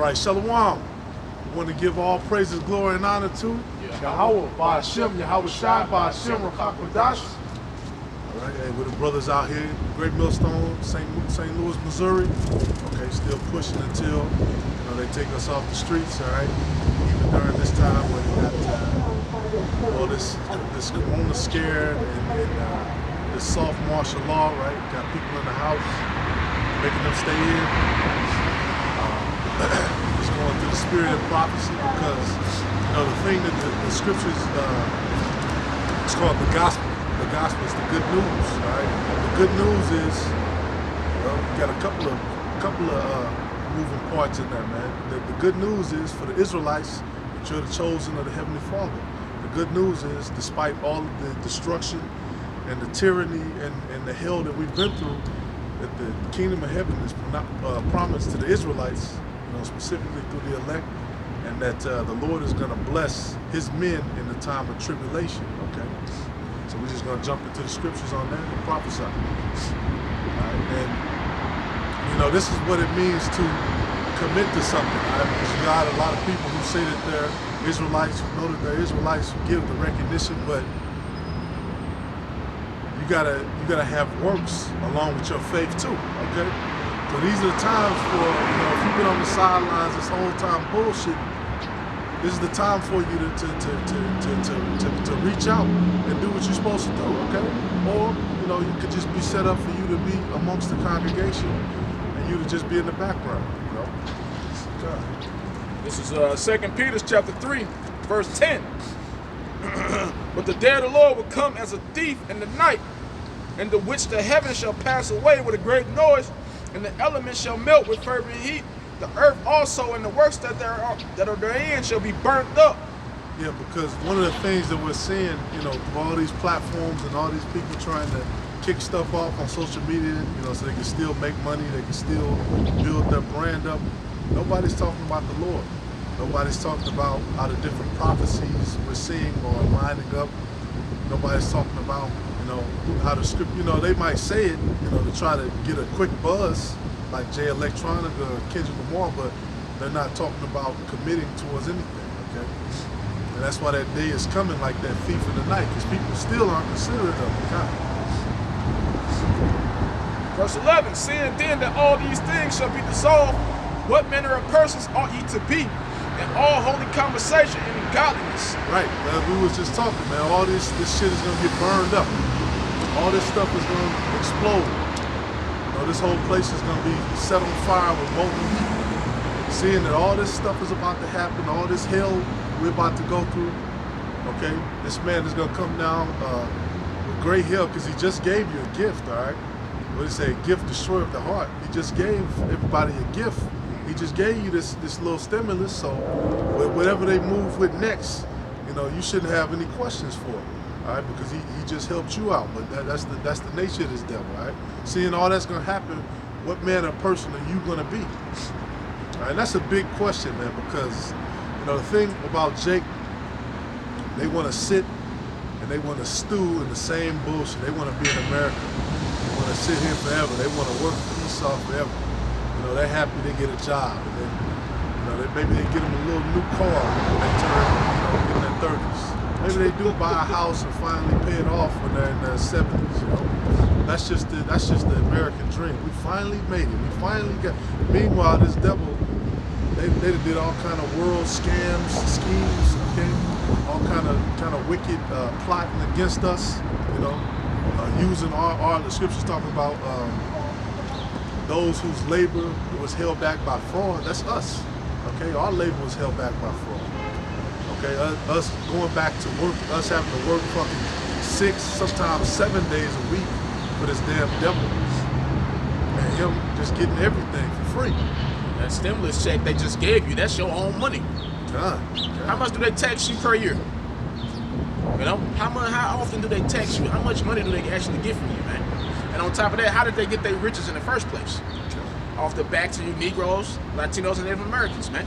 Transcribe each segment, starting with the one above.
right, Shalom. We want to give all praises, glory, and honor to Yahweh, Ba'ashem, Yahweh Shai, Ba'ashem, Rakakwadash. All right, hey, we're the brothers out here, Great Millstone, St. Louis, Missouri. Okay, still pushing until they take us off the streets. All right, even during this time when we got all this corona scared and this soft martial law. Right, got people in the house making them stay in. Just going through the spirit of prophecy because the thing that the scriptures it's called the gospel. The gospel is the good news, right? The good news is, we got a couple of moving parts in there, man. The good news is for the Israelites that you're the chosen of the Heavenly Father. The good news is, despite all of the destruction and the tyranny and the hell that we've been through, that the kingdom of heaven is promised to the Israelites, specifically through the elect, and that the Lord is going to bless His men in the time of tribulation. Okay. So we're just going to jump into the scriptures on that and prophesy. All right? And, this is what it means to commit to something. Right? Because you got a lot of people who say that they're Israelites, who know that they're Israelites, who give the recognition, but you gotta have works along with your faith too, okay? So these are the times for, if you've been on the sidelines this whole time bullshit, this is the time for you to reach out and do what you're supposed to do, okay? Or, you could just be set up for you to be amongst the congregation and you to just be in the background, Okay. This is 2 Peter chapter 3, verse 10. But the day of the Lord will come as a thief in the night, in the which the heavens shall pass away with a great noise, and the elements shall melt with fervent heat. The earth also and the works that are therein shall be burnt up. Yeah, because one of the things that we're seeing, through all these platforms and all these people trying to kick stuff off on social media, so they can still make money, they can still build their brand up. Nobody's talking about the Lord. Nobody's talking about how the different prophecies we're seeing are lining up. Nobody's talking about, how the script, they might say it, to try to get a quick buzz, like Jay Electronica or Kendrick Lamar, but they're not talking about committing towards anything, okay? And that's why that day is coming like that thief in the night, because people still aren't considerate of the kind. Verse 11, seeing then that all these things shall be dissolved, what manner of persons ought ye to be in all holy conversation and in godliness? Right, we was just talking, man, all this shit is gonna get burned up. All this stuff is gonna explode. This whole place is going to be set on fire with molten heat. Seeing that all this stuff is about to happen, all this hell we're about to go through, okay? This man is going to come down with great hell because he just gave you a gift, all right? What do you say? A gift destroyeth the heart. He just gave everybody a gift. He just gave you this little stimulus, so whatever they move with next, you shouldn't have any questions for it. All right, because he just helped you out, but that's the nature of this devil, all right? Seeing all that's gonna happen, what manner of person are you gonna be? All right, and that's a big question, man, because the thing about Jake, they want to sit and they want to stew in the same bullshit. They want to be in America. They want to sit here forever. They want to work for Esau forever. They're happy they get a job, and then maybe they get them a little new car when they turn in their 30s. Maybe they do buy a house and finally pay it off when they're in their 70s, That's just the American dream. We finally made it. We finally got. Meanwhile, this devil, they did all kind of world scams, schemes, okay? All kind of wicked plotting against us, using the scriptures talking about those whose labor was held back by fraud. That's us, okay? Our labor was held back by fraud. Okay, us going back to work, us having to work fucking 6, sometimes 7 days a week for this damn devil, and him just getting everything for free. That stimulus check they just gave you, that's your own money. God. How much do they tax you per year? How often do they tax you? How much money do they actually get from you, man? And on top of that, how did they get their riches in the first place? Off the backs of you Negroes, Latinos, and Native Americans, man.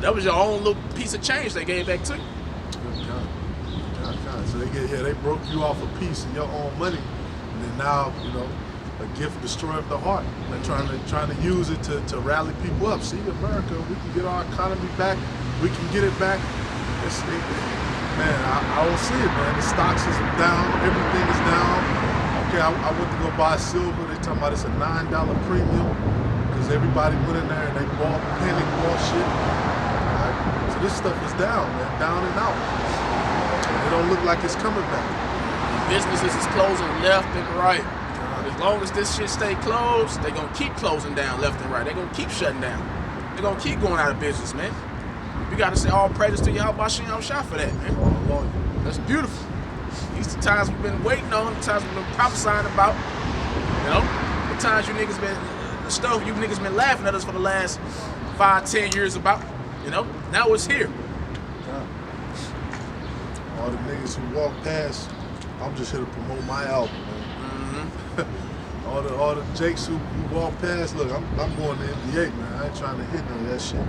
That was your own little piece of change they gave back to you. God. So they broke you off a piece of your own money, and then now, a gift destroyeth the heart. They're trying to use it to rally people up. See, America, we can get our economy back. We can get it back. Man, I don't see it, man. The stocks is down. Everything is down. Okay, I went to go buy silver. They talking about it's a $9 premium because everybody went in there and they panic bought shit. Right? So this stuff is down, man. Down and out. It don't look like it's coming back. Businesses is closing left and right. As long as this shit stay closed, they're going to keep closing down left and right. They're going to keep shutting down. They're going to keep going out of business, man. You got to say all praises to Yahweh Shem Shah for that, man. That's beautiful. These the times we've been waiting on, the times we've been prophesying about. You know, the times you niggas been laughing at us for the last 5-10 years about. You know, now it's here. All the niggas who walk past, I'm just here to promote my album, man. all the Jakes who walk past, look, I'm going to NBA, man. I ain't trying to hit none of that shit.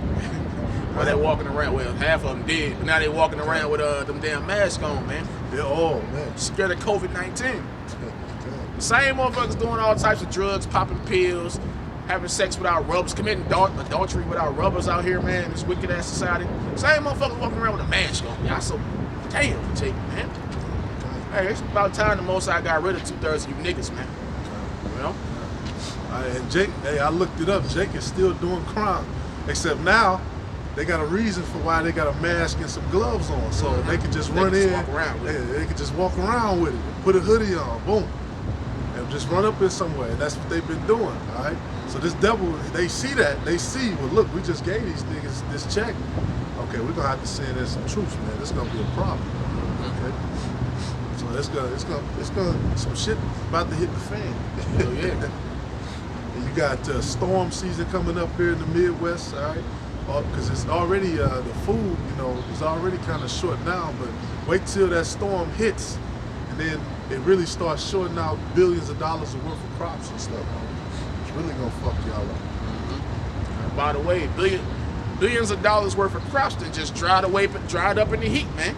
Well, they walking around, well, half of them did, but now they walking around with them damn masks on, man. They're all, man. Scared of COVID-19. Same motherfuckers doing all types of drugs, popping pills, having sex without rubbers, committing adultery without rubbers out here, man, this wicked ass society. Same motherfuckers walking around with a mask on. Y'all so damn, Jake, man. Hey, it's about time the Most High got rid of 2/3 of you niggas, man. You know? And Jake, hey, I looked it up. Jake is still doing crime, except now they got a reason for why they got a mask and some gloves on, so they can just run in. They can just walk around with it, put a hoodie on, boom, and just run up in somewhere. And that's what they've been doing. All right. So this devil, they see that. They see, well, look, we just gave these niggas this check. Okay, we're gonna have to send in some troops, man. This is gonna be a problem. Okay. So it's gonna some shit about to hit the fan. Hell yeah. And you got storm season coming up here in the Midwest, all right? Because it's already the food, you know, is already kind of short now. But wait till that storm hits, and then it really starts shorting out billions of dollars worth of crops and stuff. It's really gonna fuck y'all up. By the way, billions of dollars worth of crops that just dried up in the heat, man.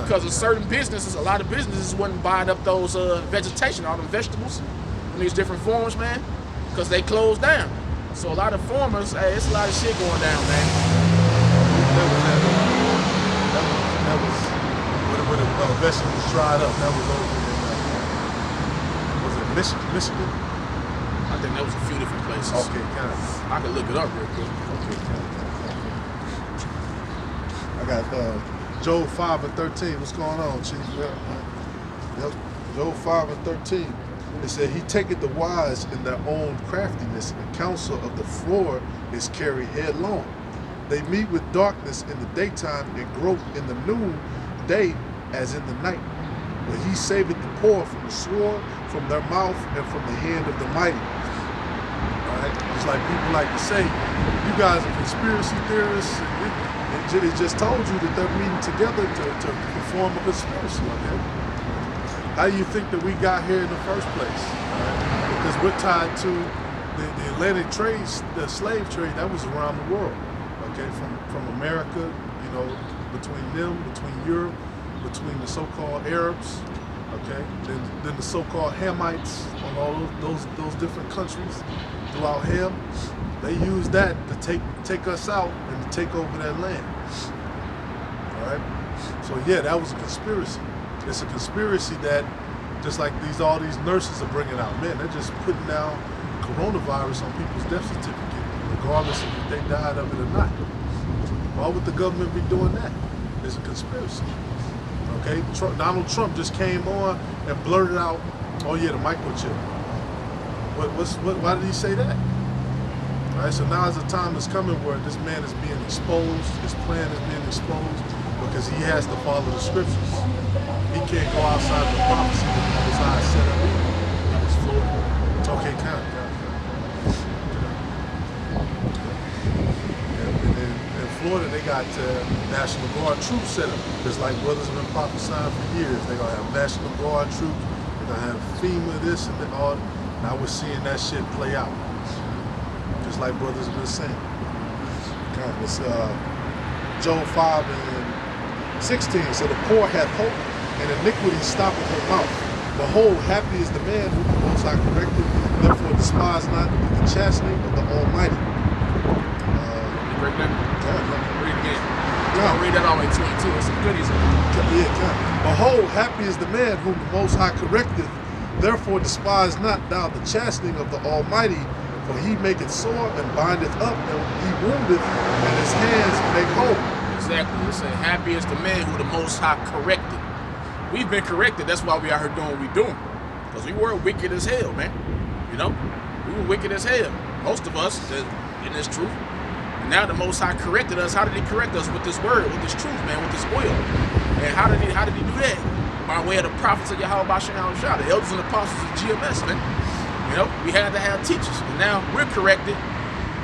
Because of certain businesses, a lot of businesses wouldn't buy up those vegetation, all them vegetables in these different forms, man, because they closed down. So a lot of farmers, hey, it's a lot of shit going down, man. That was when the vegetables dried up. That was over in was it Michigan? I think that was a few different places. Okay, kind of. I can look it up real quick. Okay, I got Job 5:13. What's going on, Chief? Yep. Job 5:13. It said, he taketh the wise in their own craftiness, and counsel of the froward is carried headlong. They meet with darkness in the daytime and grope in the noon day as in the night. But he saveth the poor from the sword, from their mouth, and from the hand of the mighty. All right? It's like people like to say, you guys are conspiracy theorists. It just told you that they're meeting together to perform a conspiracy. Okay? How do you think that we got here in the first place? Right? Because we're tied to the Atlantic trade, the slave trade that was around the world. Okay, from America, you know, between them, between Europe, between the so-called Arabs. Okay, then the so-called Hamites on all those different countries throughout Ham. They used that to take us out and to take over that land. All right. So yeah, that was a conspiracy. It's a conspiracy that, just like all these nurses are bringing out, man, they're just putting down coronavirus on people's death certificate, regardless of if they died of it or not. Why would the government be doing that? It's a conspiracy. Okay, Donald Trump just came on and blurted out, "Oh yeah, the microchip." Why did he say that? All right, so now is the time that's coming where this man is being exposed, his plan is being exposed, because he has to follow the scriptures. He can't go outside the prophecy that the Messiah set up. That was Florida. Okay, count. In Florida, they got National Guard troops set up. Just like brothers have been prophesying for years. They're going to have National Guard troops. They're going to have FEMA this and all. Now we're seeing that shit play out. Just like brothers have been saying. It's Job 5:16. So the poor hath hope, and iniquity stoppeth her mouth. Behold, happy is the man who the Most High corrected. Therefore despise not the chastening of the Almighty. Break that. Read it again. I'll Read that all the way 22. There's some goodies in it. Yeah. Behold, happy is the man whom the Most High correcteth. Therefore despise not thou the chastening of the Almighty, for he maketh sore and bindeth up, and he woundeth, and his hands make whole. Exactly. It said, happy is the man who the Most High corrected. We've been corrected. That's why we out here doing what we're doing. Because we were wicked as hell, man. You know? We were wicked as hell. Most of us, in this truth. And now the Most High corrected us. How did he correct us? With this word, with this truth, man, with this oil. And how did he do that? By way of the prophets of Yahweh Basham Shah, the elders and apostles of GMS, man. You know, we had to have teachers. And now we're corrected.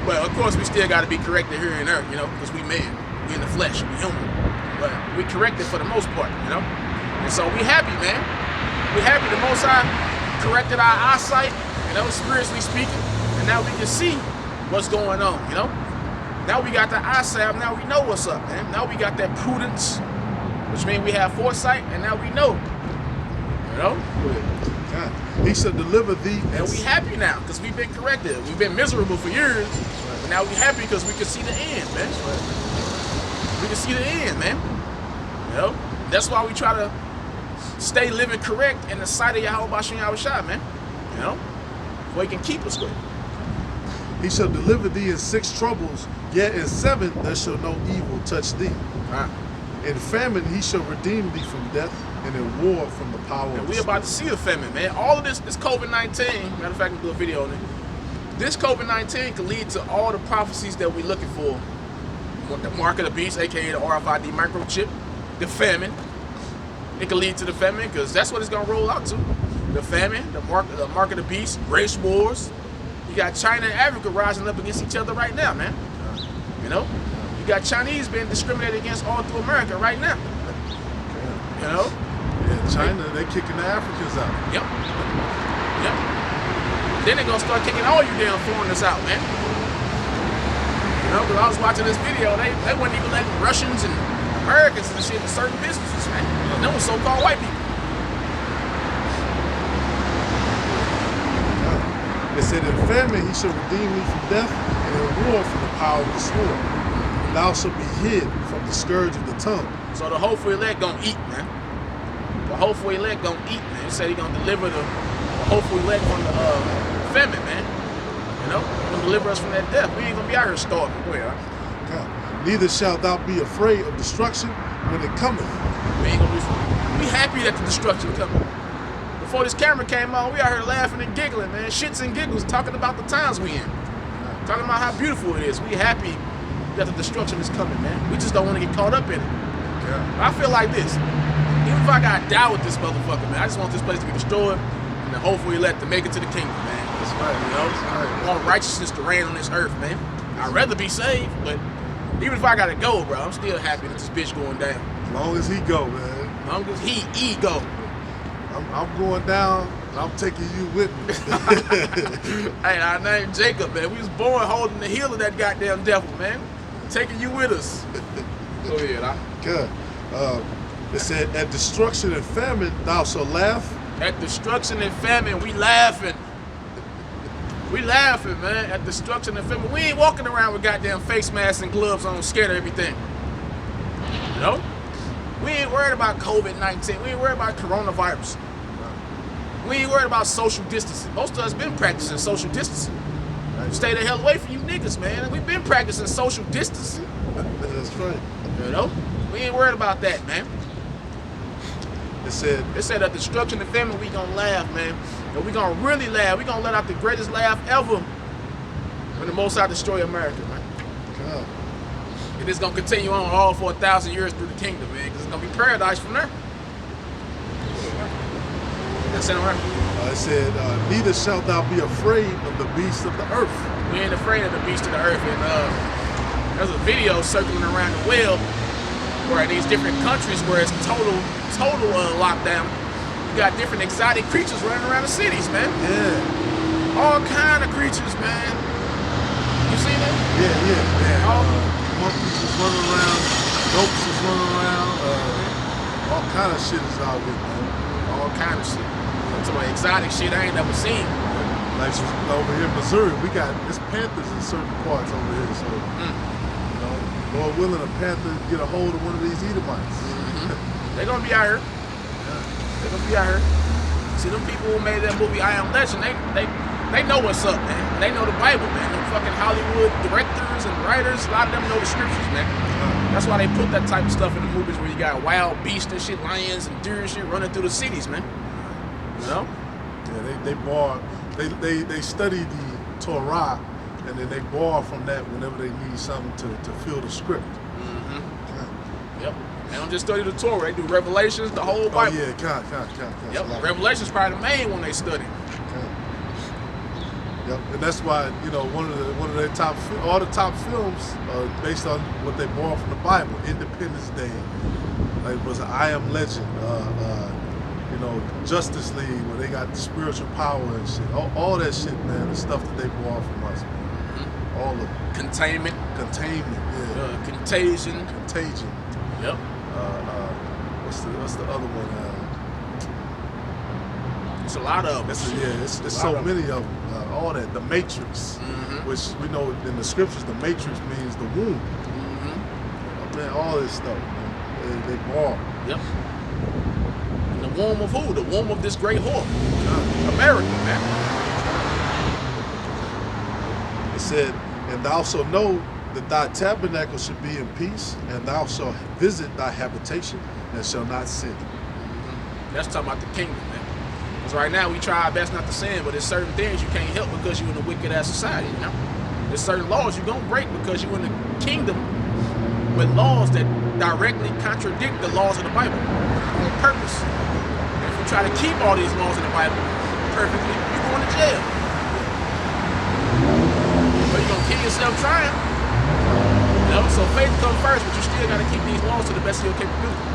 Well, of course, we still got to be corrected here and there, you know, because we man. We in the flesh. We human. But we corrected for the most part, you know. And so we happy, man. We happy the Most High corrected our eyesight, you know, spiritually speaking. And now we can see what's going on, you know. Now we got the eyesight. Now we know what's up, man. Now we got that prudence, which means we have foresight, and now we know. You know? God. He shall deliver thee. And we happy now, because we've been corrected. We've been miserable for years. But now we happy because we can see the end, man. We can see the end, man. You know? That's why we try to stay living correct in the sight of Yahweh Basham Yahushua, man. You know? So he can keep us with. He shall deliver thee in 6 troubles, yet in 7 there shall no evil touch thee. Right. In famine he shall redeem thee from death, and in war from the power of the we about to see a famine, man. All of this COVID-19, matter of fact, we'll do a video on it. This COVID-19 could lead to all the prophecies that we're looking for. The mark of the beast, aka the RFID microchip, the famine. It could lead to the famine because that's what it's gonna roll out to. The famine, the mark of the beast, race wars. You got China and Africa rising up against each other right now, man. You know? You got Chinese being discriminated against all through America right now. You know? Yeah, China, they kicking the Africans out. Yep. Yep. Then they're gonna start kicking all you damn foreigners out, man. You know, because I was watching this video, they wouldn't even letting Russians and Americans and shit in certain businesses, man. And those so-called white people. It said, in famine he shall redeem thee from death, and in war from the power of the sword. Thou shalt be hid from the scourge of the tongue. So the hopeful elect gonna eat, man. The hopeful elect gonna eat, man. He said he gonna deliver the hopeful elect from the famine, man. You know, he's gonna deliver us from that death. We ain't gonna be out here starving. Go ahead, right? God. Neither shalt thou be afraid of destruction when it cometh. We ain't gonna be happy that the destruction coming. Before this camera came on, we out here laughing and giggling, man. Shits and giggles, talking about the times we in. Talking about how beautiful it is. We happy that the destruction is coming, man. We just don't want to get caught up in it. Yeah. I feel like this. Even if I gotta die with this motherfucker, man, I just want this place to be destroyed and then hopefully let to make it to the kingdom, man. That's right. You know? That's right. I want righteousness to reign on this earth, man. I'd rather be saved, but even if I gotta go, bro, I'm still happy that this bitch going down. As long as he go, man. As long as he go. I'm going down, and I'm taking you with me. Hey, our name Jacob, man. We was born holding the heel of that goddamn devil, man. Taking you with us. Go ahead, Good. It said, at destruction and famine thou shalt laugh. At destruction and famine, we laughing. We laughing, man. At destruction and famine. We ain't walking around with goddamn face masks and gloves on, scared of everything. You know? We ain't worried about COVID-19. We ain't worried about coronavirus. We ain't worried about social distancing. Most of us been practicing social distancing. Stay the hell away from you niggas, man. We've been practicing social distancing. That's right. You know? We ain't worried about that, man. It said at destruction and famine, we gonna laugh, man. And we gonna really laugh. We gonna let out the greatest laugh ever when the Most High destroy America, man. God. And it's gonna continue on all for 1,000 years through the kingdom, man, because it's gonna be paradise from there. That sound right? It said, neither shalt thou be afraid of the beasts of the earth. We ain't afraid of the beast of the earth. And there's a video circling around the web where in these different countries where it's total lockdown. You got different exotic creatures running around the cities, man. Yeah. All kind of creatures, man. You see that? Yeah. Monkeys is running around, goats is running around, all kind of shit is out here, man. All kind of shit. some exotic shit I ain't never seen. Like over here in Missouri, we got it's panthers in certain parts over here. So, you know, Lord willing, a panther get a hold of one of these Edomites. They're gonna be out here. They're gonna be out here. See, them people who made that movie I Am Legend, they know what's up, man. They know the Bible, man. Them fucking Hollywood directors and writers, a lot of them know the scriptures, man. That's why they put that type of stuff in the movies where you got wild beasts and shit, lions and deer and shit running through the cities, man. You know? Yeah, they study the Torah, and then they borrow from that whenever they need something to fill the script. Yep. They don't just study the Torah, they do Revelations, the whole Bible. Oh yeah, count. Yep. Revelations probably the main one they study. Yep, and that's why, you know, one of their all the top films are based on what they borrow from the Bible. Independence Day, like was I Am Legend, you know, Justice League, where they got the spiritual power and shit. All that shit, man, the stuff that they borrow from us, man. All of it. Containment, yeah. Contagion. Yep. What's the other one? It's a lot of them. It's so many of them. All that. The Matrix, which we know in the scriptures, the Matrix means the womb. Man, all this stuff, man. They borrow. Yep. And the womb of who? The womb of this great whore. America, man. It said, and thou shalt know that thy tabernacle should be in peace, and thou shalt visit thy habitation, and shall not sin. That's talking about the kingdom, man. Because right now we try our best not to sin, but there's certain things you can't help because you're in a wicked ass society, you know? There's certain laws you're gonna break because you're in a kingdom with laws that directly contradict the laws of the Bible on purpose. And if you try to keep all these laws in the Bible perfectly, you're going to jail. But you're gonna kill yourself trying. You know? So faith comes first, but you still gotta keep these laws to the best of your capability.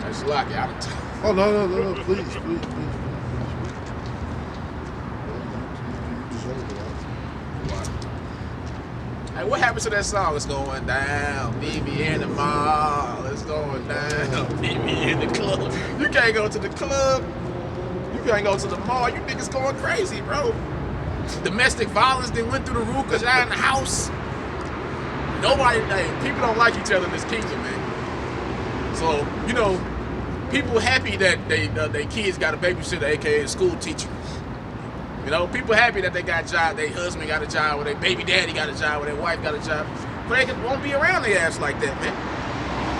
That's a lot, yeah. Oh no, please. Hey, what happened to that song? It's going down, meet me in the mall. It's going down, meet me in the club. You can't go to the club. You can't go to the mall. You niggas going crazy, bro. Domestic violence that went through the roof because y'all in the house. Nobody, people don't like each other in this kingdom, man. So, you know, people happy that they kids got a babysitter, aka a school teacher. You know, people happy that they got a job, their husband got a job, or their baby daddy got a job, or their wife got a job. But they won't be around their ass like that, man.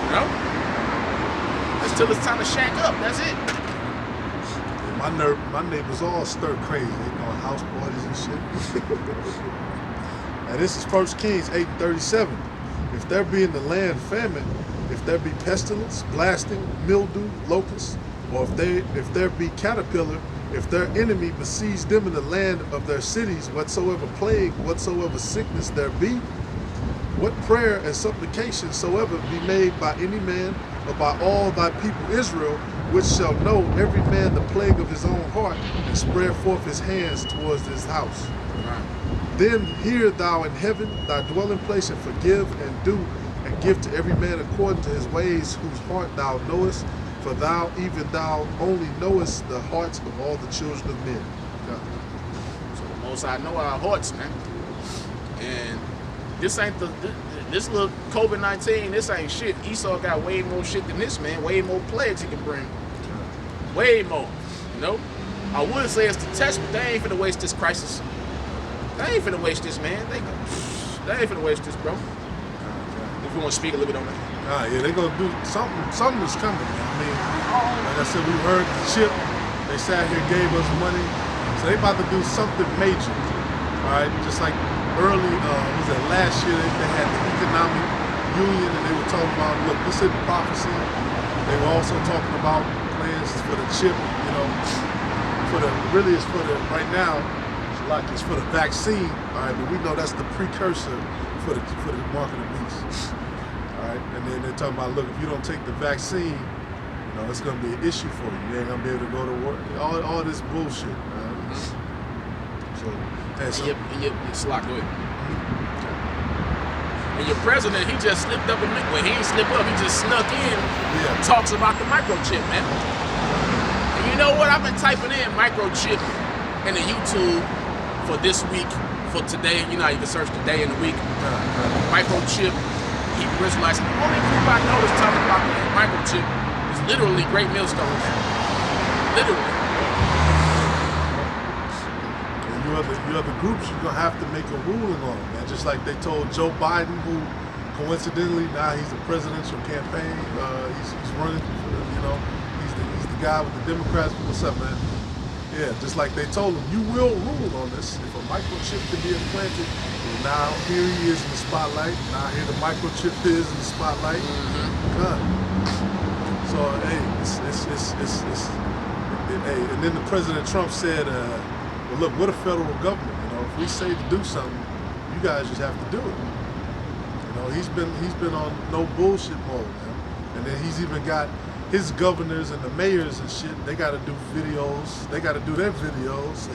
You know? Until it's time to shack up, that's it. My neighbors all stir crazy. They going house parties and shit. And this is 1 Kings 8:37. If there be in the land famine, if there be pestilence, blasting, mildew, locusts, or if there be caterpillar, if their enemy besiege them in the land of their cities, whatsoever plague, whatsoever sickness there be, what prayer and supplication soever be made by any man or by all thy people Israel, which shall know every man the plague of his own heart, and spread forth his hands towards his house. Then hear thou in heaven thy dwelling place, and forgive and do, and give to every man according to his ways, whose heart thou knowest, for thou, even thou only knowest the hearts of all the children of men. So the Most High know our hearts, man. And this ain't this little COVID-19, this ain't shit. Esau got way more shit than this, man. Way more plagues he can bring. Way more, you know? I would say it's the test, but they ain't finna waste this crisis. They ain't finna waste this, man. They ain't finna waste this, bro. If you want to speak a little bit on that. Yeah, they're gonna do something. Something is coming. I mean, like I said, we heard the chip. They sat here, gave us money, so they about to do something major. All right, just like early, was that last year? They had the economic union, and they were talking about, look, this is prophecy. They were also talking about plans for the chip. You know, it's for the right now. Like it's for the vaccine, all right, but we know that's the precursor for the mark of the beast. All right, and then they're talking about, look, if you don't take the vaccine, you know, it's gonna be an issue for you. You ain't gonna be able to go to work. All this bullshit. So, Slack, go ahead. And your president, he just slipped up and well, he ain't slipped up, he just snuck in. Yeah. Talks about the microchip, man. And you know what? I've been typing in microchip in the YouTube for this week, for today. You know how you can search the day and the week. Microchip, Hebrew Israelites. The only group I know is talking about the microchip is literally Great Millstones. Literally. You other groups, you're gonna have to make a ruling on it, man. Just like they told Joe Biden, who coincidentally now he's the presidential campaign. He's running. You know, he's the guy with the Democrats. What's up, man? Yeah, just like they told him, you will rule on this if a microchip can be implanted. And now here he is in the spotlight. Now here the microchip is in the spotlight. God. So hey, hey, and then the President Trump said. Well, look, we're the federal government. You know, if we say to do something, you guys just have to do it. You know, he's been on no bullshit mode, man. And then he's even got his governors and the mayors and shit. They got to do videos. They got to do their videos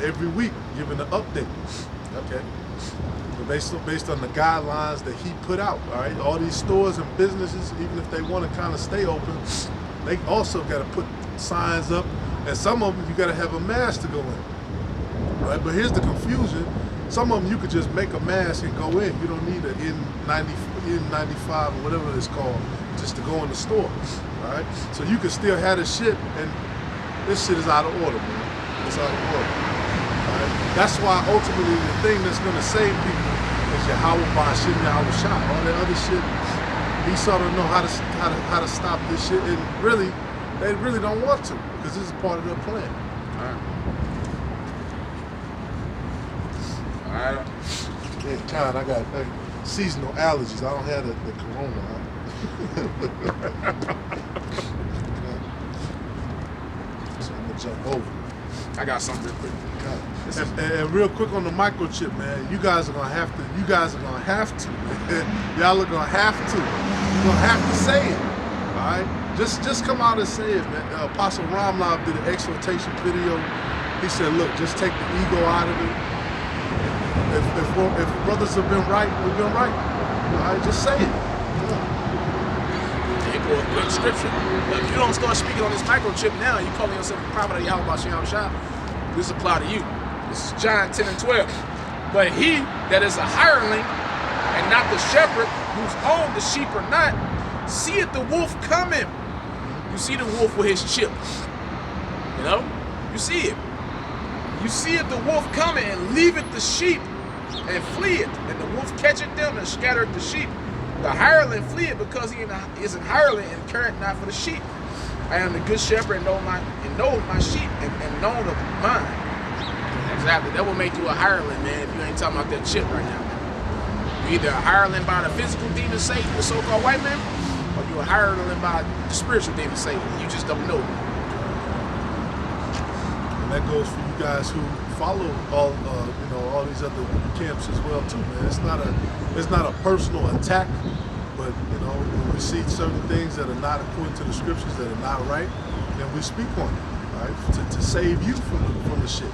every week, giving an update. Okay. But based on the guidelines that he put out. All right. All these stores and businesses, even if they want to kind of stay open, they also got to put signs up. And some of them, you gotta have a mask to go in, right? But here's the confusion. Some of them, you could just make a mask and go in. You don't need an N95 or whatever it's called just to go in the store, all right? So you can still have this shit, and this shit is out of order, man. It's out of order, all right? That's why ultimately the thing that's gonna save people is Yahweh Ba'ashim, Yahweh Shah. All that other shit, he sort of know how to stop this shit, and really, they really don't want to, because this is part of their plan. All right. Yeah, John, I got seasonal allergies. I don't have the corona. So I'm gonna jump over. I got something real quick. And real quick on the microchip, man. You guys are gonna have to. Y'all are gonna have to. You're gonna have to say it. All right. Just come out and say it, man. Apostle Ramlov did an exhortation video. He said, look, just take the ego out of it. If brothers have been right, we've been right. All right, just say it. Here go a quick scripture. If you don't start speaking on this microchip now, you calling yourself a prophet of Yahweh Ba'ashim Shah, this apply to you. This is John 10 and 12. But he that is a hireling and not the shepherd, whose own the sheep are not, seeth the wolf coming. You see the wolf with his chip. You know? You see it. You see it, the wolf coming, and leaveth the sheep and fleeth. And the wolf catcheth them and scattereth the sheep. The hireling fleeth because he is an hireling and careth not for the sheep. I am the good shepherd and know my sheep and known of mine. Exactly. That will make you a hireling, man, if you ain't talking about that chip right now, man. You're either a hireling by the physical demon Satan, the so-called white man, or you're a hireling by the spiritual demon Satan. You just don't know. And that goes for you guys who follow all these other camps as well too, man. It's not a personal attack, but when we see certain things that are not according to the scriptures, that are not right, then we speak on it, right? To save you from the shit,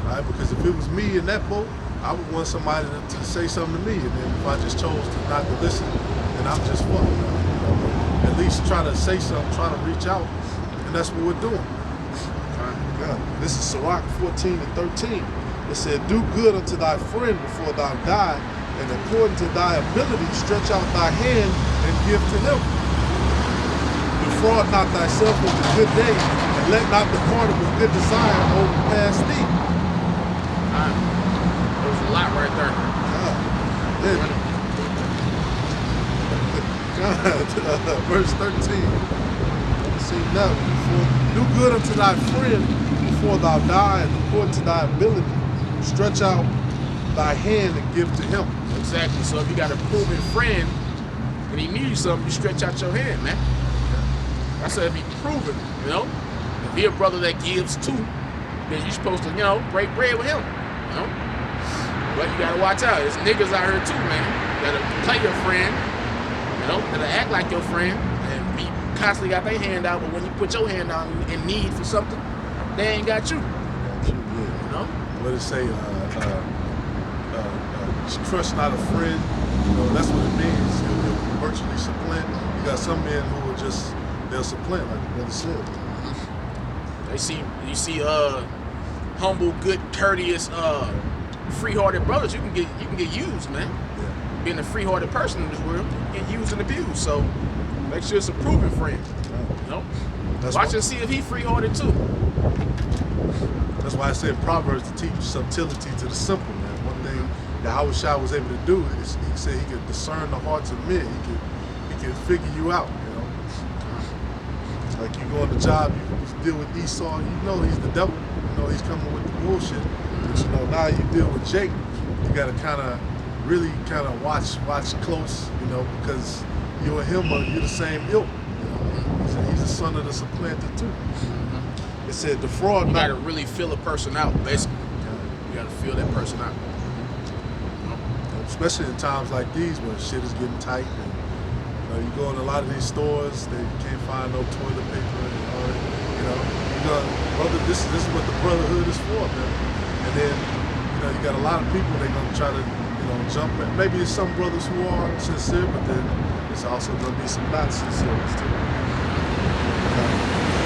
right? Because if it was me in that boat, I would want somebody to say something to me, and then if I just chose to not to listen, then I'm just fucked. At least try to say something, try to reach out, and that's what we're doing. God. This is Sirach 14 and 13. It said, do good unto thy friend before thou die, and according to thy ability stretch out thy hand and give to him. Defraud not thyself with a good day, and let not the part of a good desire overpass thee. There's a lot right there. God, verse 13. See now, do good unto thy friend before thou die, and according to thy ability, stretch out thy hand and give to him. Exactly. So if you got a proven friend and he needs something, you stretch out your hand, man. I said if he proven, if he a brother that gives too, then you're supposed to, break bread with him, But you gotta watch out. There's niggas out here too, man. You gotta play your friend, that'll act like your friend and be constantly got their hand out, but when you put your hand out in need for something, they ain't got you. What did it say? trust not a friend. You know, that's what it means. He'll virtually supplant. You got some men who will just, they'll supplant, like the brother said. You see humble, good, courteous, free-hearted brothers, you can get used, man. Yeah. Being a free-hearted person in this world, you get used and abused. So make sure it's a proven friend. You know? Watch and see if he free-hearted too. That's why I said Proverbs to teach subtlety to the simple, man. One thing that Yahushua was able to do is he said he could discern the hearts of men. He could figure you out, you know. Like you go on the job, you deal with Esau, you know he's the devil. You know he's coming with the bullshit. But you know, now you deal with Jake, you gotta really watch close, you know, because you and him you're the same ilk. You know? He's a son of the supplanter too. It said the fraud. You gotta really feel a person out, basically. You gotta feel that person out. Especially in times like these where shit is getting tight, and you go in a lot of these stores, they can't find no toilet paper, and brother, this is what the brotherhood is for, man. And then you got a lot of people they're gonna try to jump in. Maybe it's some brothers who are sincere, but then it's also gonna be some not sincere ones too.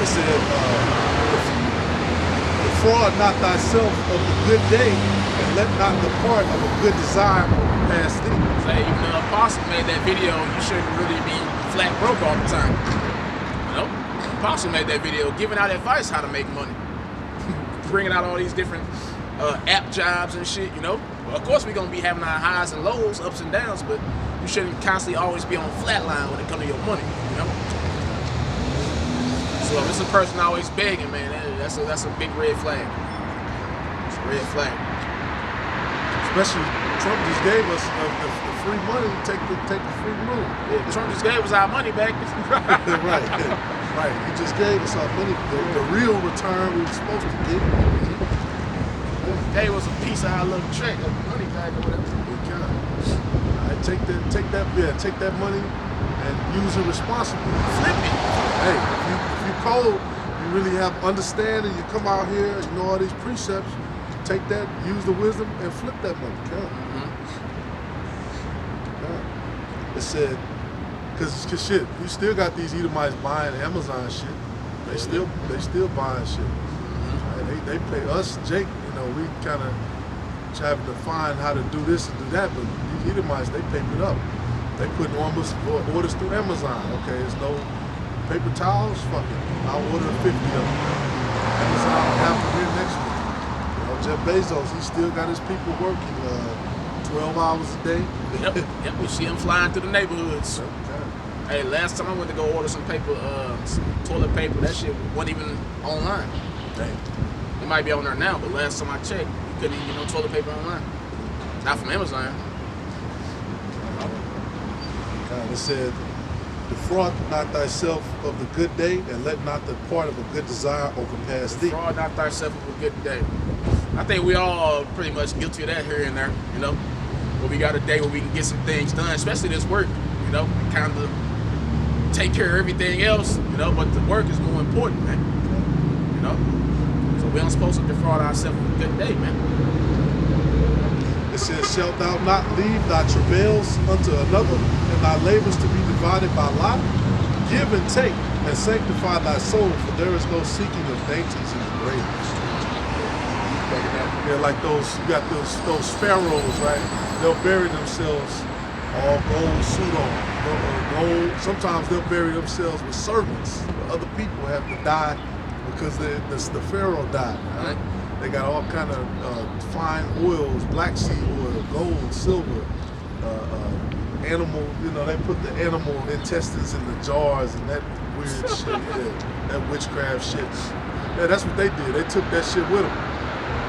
It said, defraud not thyself of the good day, and let not the part of a good desire pass thee. Say, even the apostle made that video, you shouldn't really be flat broke all the time. You know? The apostle made that video giving out advice how to make money. Bringing out all these different app jobs and shit, you know? Well, of course we're going to be having our highs and lows, ups and downs, but you shouldn't constantly always be on flat line when it comes to your money, you know? So if it's a person always begging, man, that's a big red flag. It's a red flag. Especially Trump just gave us the free money. Take the free money. Yeah, Trump just gave us our money back. Right. He just gave us our money. The real return we were supposed to get. Gave us a piece of our little check, of money back or whatever. Right, take that money and use it responsibly. Flip it. Hey, if you cold, you really have understanding. You come out here, you know all these precepts. Take that, use the wisdom, and flip that money. It said, cause shit, we still got these Edomites buying Amazon shit. They still buying shit. Right? They pay us, Jake. We kind of having to find how to do this and do that, but these Edomites, they paper it up. They put orders through Amazon. Okay, there's no paper towels. Fuck it, I'll order 50 of them. Amazon will have them here next week. Jeff Bezos, he still got his people working 12 hours a day. Yep. We see him flying through the neighborhoods. Okay. Hey, last time I went to go order some paper, some toilet paper, that shit wasn't even online. Dang. It might be on there now, but last time I checked, you couldn't even get no toilet paper online. Not from Amazon. It said, defraud not thyself of the good day, and let not the part of a good desire overpass thee. Defraud not thyself of a good day. I think we all are pretty much guilty of that here and there, you know. But we got a day where we can get some things done, especially this work, you know, kind of take care of everything else, you know, but the work is more important, man. You know? So we aren't supposed to defraud ourselves of a good day, man. It says, shalt thou not leave thy travails unto another, and thy labors to be divided by lot? Give and take, and sanctify thy soul, for there is no seeking of dainties in the grave. Yeah, like you got those pharaohs, right? They'll bury themselves all gold suit on, gold. Sometimes they'll bury themselves with servants. Other people have to die because the pharaoh died, right? They got all kind of fine oils, black seed oil, gold, silver, animal. You know, they put the animal intestines in the jars and that weird shit. Yeah, that witchcraft shit. Yeah, that's what they did. They took that shit with them.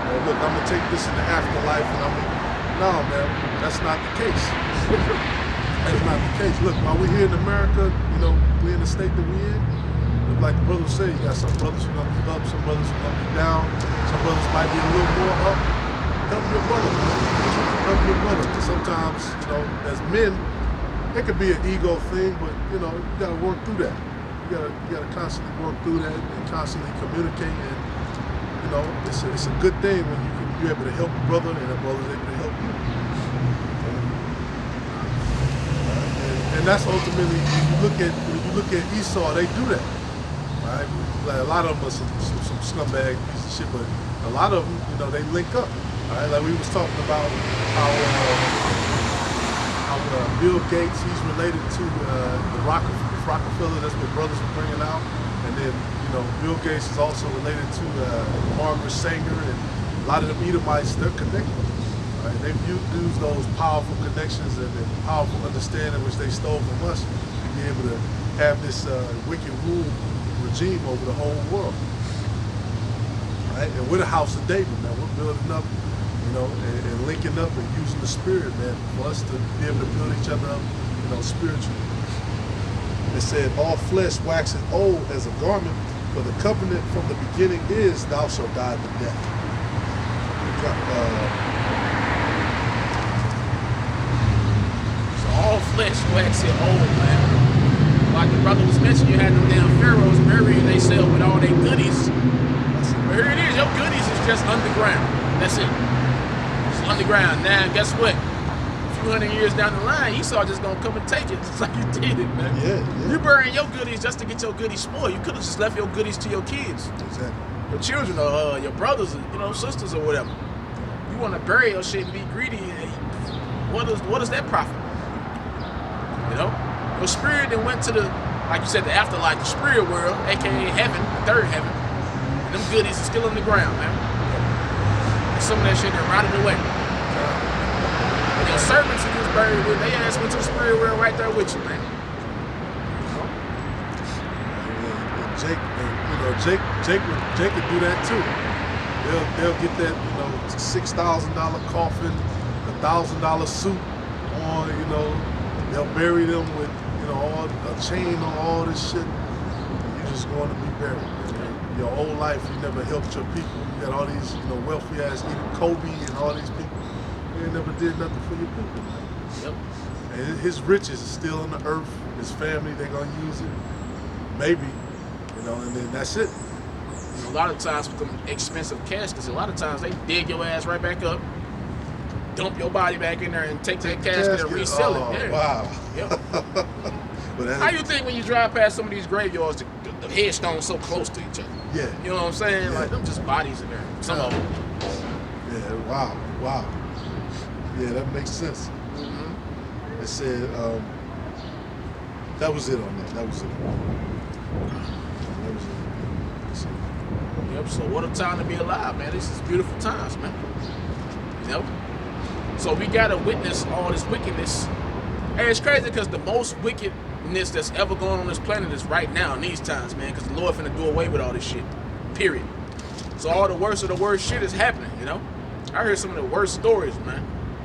Look, I'm gonna take this in the afterlife, and no, man, that's not the case. That's not the case. Look, while we're here in America, we're in the state that we're in. Like the brothers say, you got some brothers who gonna be up, some brothers who gonna be down, some brothers might be a little more up. Help your brother, man. Help your brother. Sometimes, as men, it could be an ego thing, but you gotta work through that. You gotta constantly work through that and constantly communicate. And it's a good thing when you're able to help a brother and a brother's able to help you. and that's ultimately when you look at Esau, they do that, right? Like a lot of them are some scumbag piece of shit, but a lot of them, you know, they link up, right? Like we was talking about how Bill Gates, he's related to the Rockefeller. That's what brothers were bringing out, and then you know Bill Gates is also related to Margaret Sanger, and a lot of them Edomites, they're connected. Right? They've used those powerful connections and powerful understanding which they stole from us to be able to have this wicked rule regime over the whole world. Right? And we're the house of David, man. We're building up, you know, and linking up and using the spirit, man, for us to be able to build each other up, you know, spiritually. It said, all flesh waxes old as a garment, for the covenant from the beginning is, thou shalt die to death. All flesh waxing old, man. Like the brother was mentioning, you had them damn pharaohs burying themselves with all their goodies. But here it is, your goodies is just underground. That's it. It's underground. Now, guess what? A few hundred years down the line, Esau just gonna come and take it, just like you did it, man. Yeah. You burying your goodies just to get your goodies spoiled. You could have just left your goodies to your kids, Exactly. your children, or your brothers, you know, sisters, or whatever. You want to bury your shit and be greedy. What is that profit? You know, your spirit then went to the, like you said, the afterlife, the spirit world, aka heaven, the third heaven. And them goodies are still on the ground, man. And some of that shit that rotted away. And your servants who was buried with, they ass went to the spirit world right there with you, man. And Jake would do that too. They'll get that, you know, $6,000 coffin, $1,000 suit on, you know. They'll bury them with, you know, a chain on all this shit. You're just going to be buried. Man. Your whole life, you never helped your people. You got all these, you know, wealthy ass, even Kobe and all these people. You never did nothing for your people, man. Yep. And his riches is still on the earth. His family, they're gonna use it. Maybe, you know, and then that's it. A lot of times with them expensive caskets, a lot of times they dig your ass right back up, dump your body back in there, and take that casket and resell it. Yeah. Wow. Yep. But How you think when you drive past some of these graveyards, the headstones so close to each other? Yeah. You know what I'm saying? Yeah. Like them just bodies in there. Some of them. Yeah. Wow. Yeah, that makes sense. Mm-hmm. It said that was it on that. That was it. Yep. So what a time to be alive, man. This is beautiful times, man. You know. So we gotta witness all this wickedness. And it's crazy because the most wickedness that's ever going on this planet is right now in these times, man. Because the Lord finna do away with all this shit. Period. So all the worst of the worst shit is happening, you know. I heard some of the worst stories, man.